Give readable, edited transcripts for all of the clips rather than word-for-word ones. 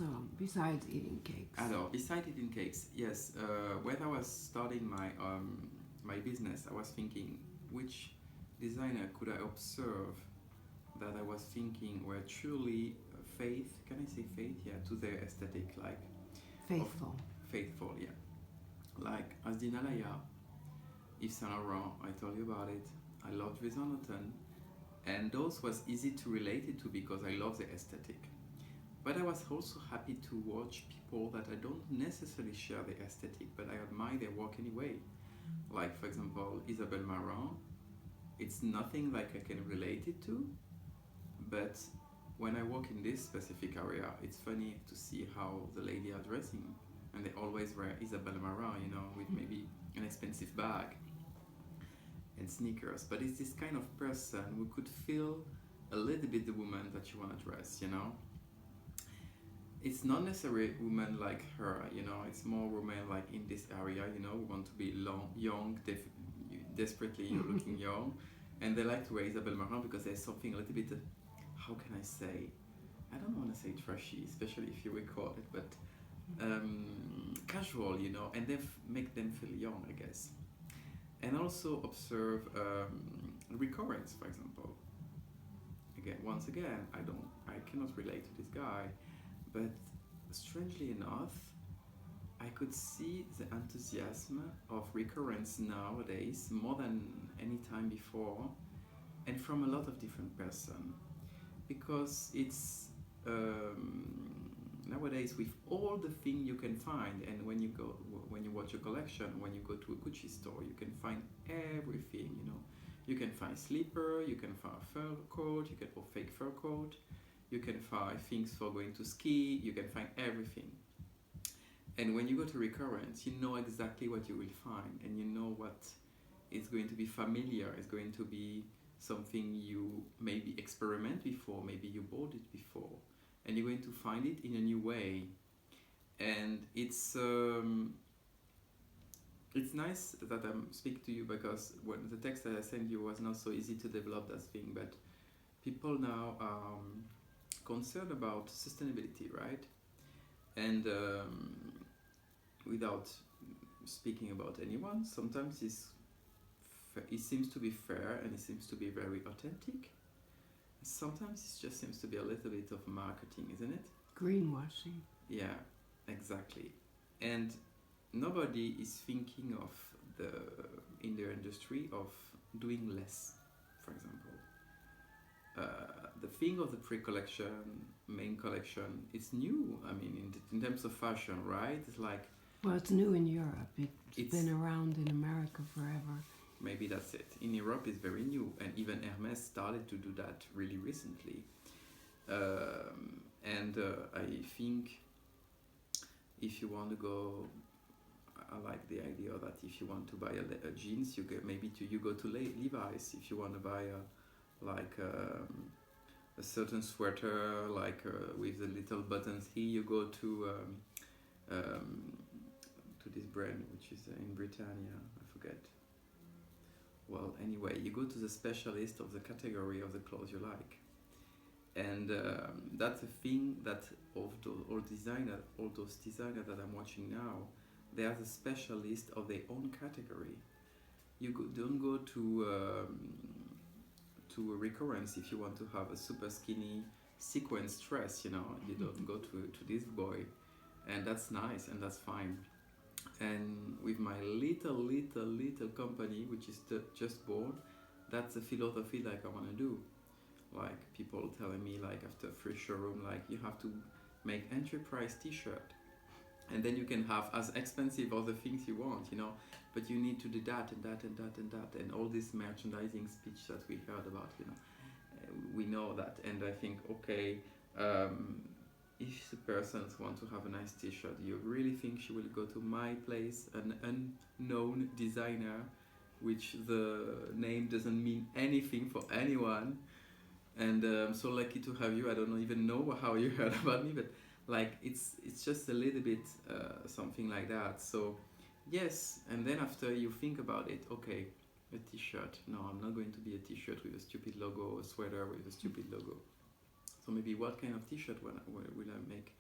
else besides eating cakes? Alors, besides eating cakes, yes. When I was starting my business, I was thinking which designer could I observe that I was thinking were truly faith. Can I say faith? Yeah, to their aesthetic, like Faithful. faithful. Yeah, like Asdin Alaya, Yves Saint Laurent. I told you about it. I loved Maison Autumn, and those was easy to relate it to because I love the aesthetic. But I was also happy to watch people that I don't necessarily share the aesthetic, but I admire their work anyway. Like, for example, Isabelle Marant. It's nothing like I can relate it to, but when I walk in this specific area, it's funny to see how the lady are dressing, and they always wear Isabelle Marant, with maybe an expensive bag and sneakers. But it's this kind of person who could feel a little bit the woman that you want to dress. It's not necessarily women like her, it's more women like in this area, who want to be young, desperately looking young, and they like to wear Isabelle Marant because there's something a little bit, how can I say, I don't want to say trashy, especially if you record it, but casual, and they make them feel young, I guess. And also observe recurrence, for example. Once again, I cannot relate to this guy, but strangely enough, I could see the enthusiasm of recurrence nowadays more than any time before, and from a lot of different persons, because it's nowadays with all the things you can find, and when you watch a collection, when you go to a Gucci store, you can find everything. You can find slipper, you can find fur coat, you can find fake fur coat, you can find things for going to ski, you can find everything. And when you go to recurrence, you know exactly what you will find, and you know what is going to be familiar, is going to be something you maybe experiment before, maybe you bought it before, and you're going to find it in a new way. And it's nice that I'm speaking to you, because when the text that I sent you was not so easy to develop that thing, but people now are concerned about sustainability, right? And without speaking about anyone, sometimes it seems to be fair and it seems to be very authentic. Sometimes it just seems to be a little bit of marketing, isn't it? Greenwashing. Yeah, exactly. And nobody is thinking of in their industry of doing less, for example. The thing of the pre-collection, main collection, it's new. I mean, in terms of fashion, right? It's like... Well, it's new in Europe. It's been around in America forever. Maybe that's it. In Europe, it's very new. And even Hermès started to do that really recently. I think if you want to go... I like the idea that if you want to buy a jeans, you go to Levi's. If you want to buy a certain sweater, with the little buttons here, you go to this brand, which is in Britannia, I forget. Well, anyway, you go to the specialist of the category of the clothes you like. And that's a thing that all those designers that I'm watching now, they are the specialist of their own category. Don't go to a recurrence if you want to have a super skinny sequence dress, you don't go to this boy, and that's nice and that's fine. And with my little company, which is just born, that's the philosophy like I want to do. Like people telling me like after a free showroom, like you have to make entry price t-shirt, and then you can have as expensive all the things you want, but you need to do that and that and that and that and all this merchandising speech that we heard about, we know that. And I think, okay, if the persons want to have a nice t-shirt, you really think she will go to my place, an unknown designer, which the name doesn't mean anything for anyone? And I'm so lucky to have you. I don't even know how you heard about me, but like it's just a little bit something like that. So yes, and then after you think about it, okay, a t-shirt. No, I'm not going to be a t-shirt with a stupid logo, a sweater with a stupid logo. So maybe what kind of t-shirt will I make?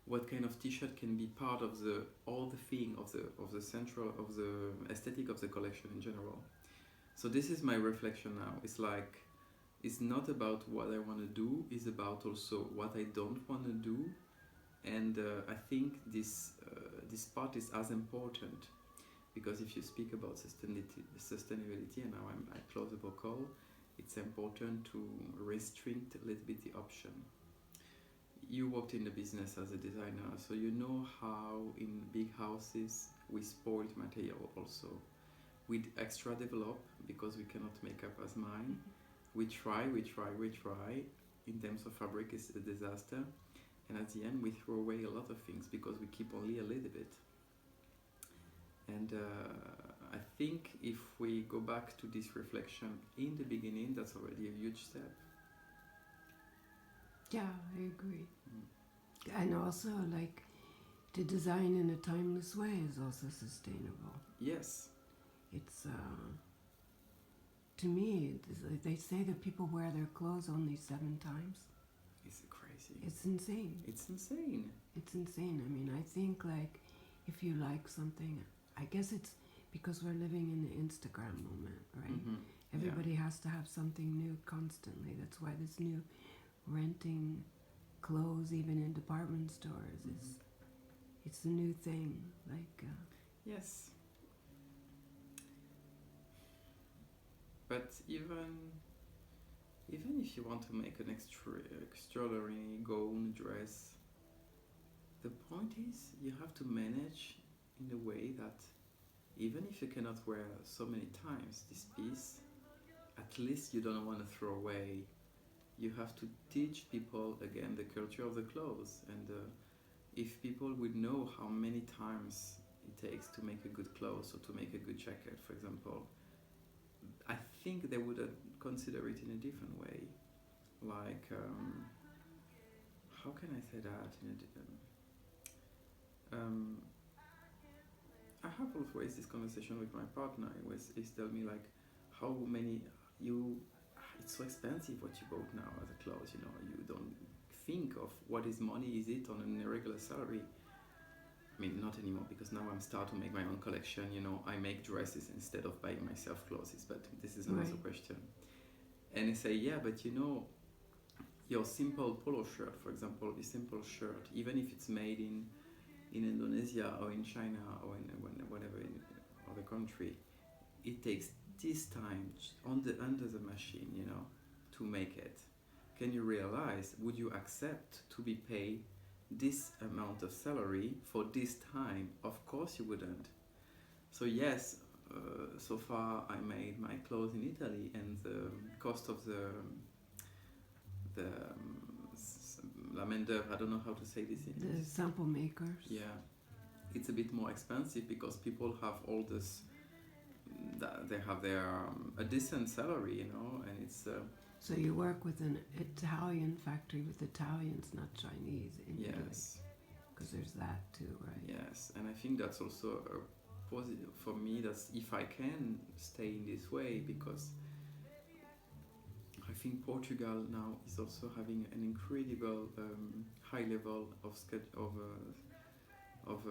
what kind of t-shirt can be part of the all the thing of the central of the aesthetic of the collection in general. So this is my reflection now. It's like, it's not about what I want to do, it's about also what I don't want to do. And I think this part is as important, because if you speak about sustainability, and now I close the call, it's important to restrict a little bit the option. You worked in the business as a designer, so you know how in big houses we spoil material also. We extra develop because we cannot make up as mine. We try. In terms of fabric, it's a disaster. And at the end, we throw away a lot of things because we keep only a little bit. And I think if we go back to this reflection in the beginning, that's already a huge step. Yeah, I agree. And also, like, to design in a timeless way is also sustainable. Yes. It's, to me, they say that people wear their clothes only 7 times. It's crazy. It's insane. It's insane. It's insane. I mean, I think, like, if you like something, I guess it's because we're living in the Instagram moment, right? Mm-hmm. Everybody has to have something new constantly. That's why this new renting clothes, even in department stores, it's the new thing. Like, yes. But even if you want to make an extraordinary gown dress, the point is you have to manage in a way that even if you cannot wear so many times this piece, at least you don't want to throw away. You have to teach people again the culture of the clothes, and if people would know how many times it takes to make a good clothes or to make a good jacket, for example, I think they would consider it in a different way. Like, how can I say that? I have always this conversation with my partner. He's telling me like, how many it's so expensive what you bought now as a clothes. You know, you don't think of what is money is it on an irregular salary. I mean, not anymore, because now I'm starting to make my own collection. You know, I make dresses instead of buying myself clothes, but this is another question. And I say, yeah, but you know, your simple polo shirt, for example, the simple shirt, even if it's made in Indonesia or in China or in whatever in other country, it takes this time under the machine, you know, to make it. Can you realize, would you accept to be paid this amount of salary for this time? Of course you wouldn't. So yes, so far I made my clothes in Italy, and the cost of the la main d'oeuvre, I don't know how to say this in the sample makers. Yeah, it's a bit more expensive because people have all this. They have a decent salary, you know, and it's. So you work with an Italian factory with Italians, not Chinese. Yes. Because there's that too, right? Yes, and I think that's also a positive for me. That's if I can stay in this way, because I think Portugal now is also having an incredible high level of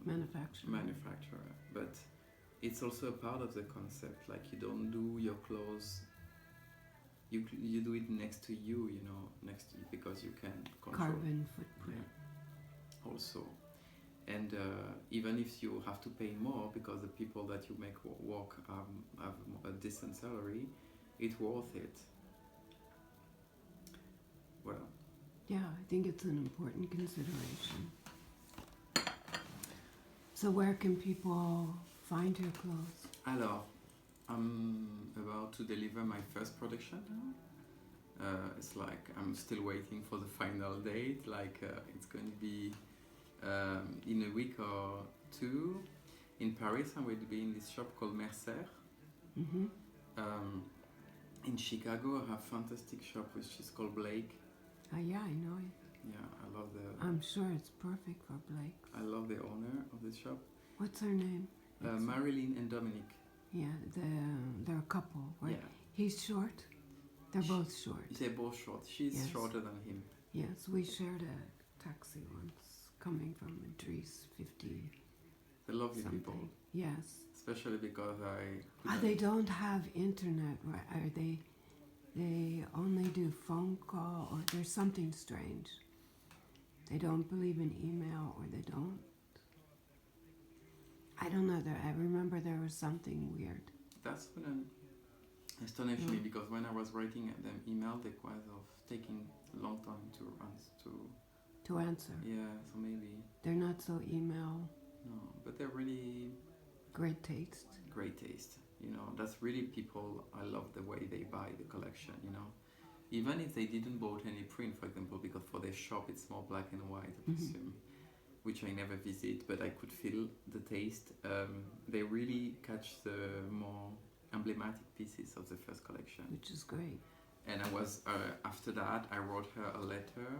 manufacturer, but it's also a part of the concept. Like, you don't do your clothes. You do it next to you, you know, next to you, because you can control. Carbon footprint. Yeah. Also, and even if you have to pay more because the people that you make work have a decent salary, it's worth it. Well. Yeah, I think it's an important consideration. So where can people find your clothes? Alors, I'm about to deliver my first production now. It's like I'm still waiting for the final date. Like it's going to be in a week or 2 in Paris. I'm going to be in this shop called Mercer. Mm-hmm. In Chicago, I have a fantastic shop which is called Blake. Yeah, I know it. Yeah, I love the. I'm sure it's perfect for Blake. I love the owner of the shop. What's her name? Marilyn and Dominic. Yeah, they're a couple, right? Yeah. He's short. They're both short. They're both short. She's shorter than him. Yes, we shared taxi once coming from Idris 50 They're lovely something. people, Yes. especially because They don't have internet, right? Are they only do phone call, or there's something strange. They don't believe in email, or they don't. I don't know. I remember there was something weird. That's when astonished me, because when I was writing them email, they was of taking a long time To answer. yeah, so maybe They're not so email. no, but they're really Great taste. great taste. You know, that's really people. I love the way they buy the collection. You know, even if they didn't bought any print, for example, because for their shop it's more black and white, I presume, which I never visit, but I could feel the taste. They really catch the more emblematic pieces of the first collection. Which is great. And I was after that I wrote her a letter.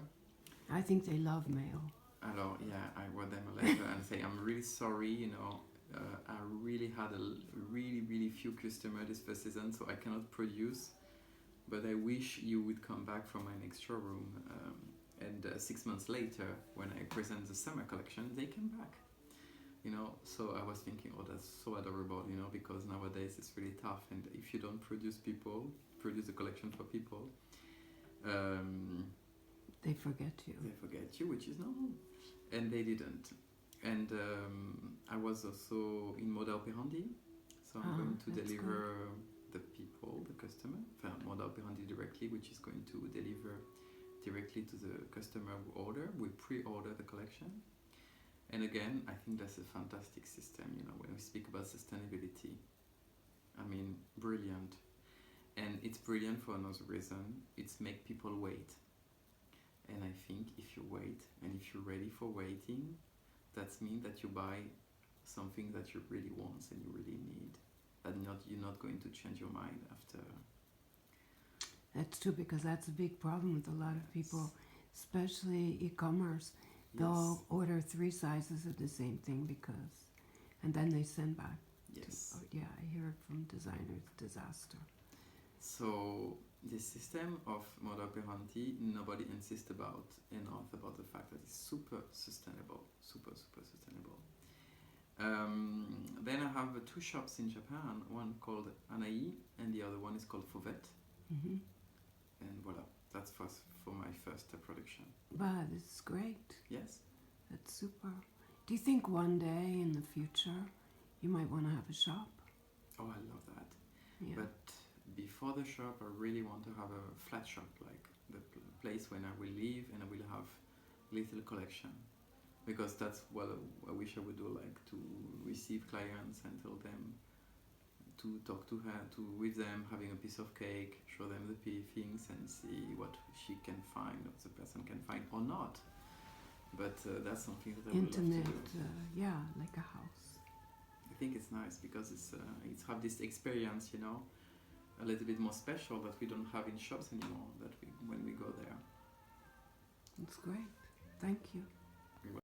I think they love mail. Alors, yeah, I wrote them a letter and say I'm really sorry, you know, I really had really few customers this first season, so I cannot produce, but I wish you would come back from my next showroom. And 6 months later, when I present the summer collection, they came back. You know, so I was thinking, oh, that's so adorable, you know, because nowadays it's really tough, and if you don't produce a collection for people, They forget you. they forget you, which is normal, and they didn't. And I was also in Moda Operandi, so I'm going to that's deliver the people, the customer, Moda Operandi directly, which is going to deliver directly to the customer who order. We pre-order the collection. And again, I think that's a fantastic system, you know, when we speak about sustainability. I mean, brilliant. And it's brilliant for another reason. It's make people wait. And I think if you wait, and if you're ready for waiting, that means that you buy something that you really want and you really need. And you're not going to change your mind after. That's true, because that's a big problem with a lot of people, especially e-commerce. They'll order 3 sizes of the same thing and then they send back. Yes. Yeah, I hear it from designers. Disaster. So this system of Moda Operandi, nobody insists about enough about the fact that it's super sustainable. Then I have 2 shops in Japan, one called Anai and the other one is called Fauvette. And voila, that's for my first production. But it's great. Yes. That's super. Do you think one day in the future you might want to have a shop? Oh, I love that. Yeah. But before the shop, I really want to have a flat shop, like the place when I will live and I will have little collection. Because that's what I wish I would do, like to receive clients and tell them, to talk with them, having a piece of cake, show them the things and see what she can find, what the person can find or not. But that's something that I would Intimate, love to do. yeah, like a house. I think it's nice because it's have this experience, you know, a little bit more special that we don't have in shops anymore. When we go there. It's great. Thank you.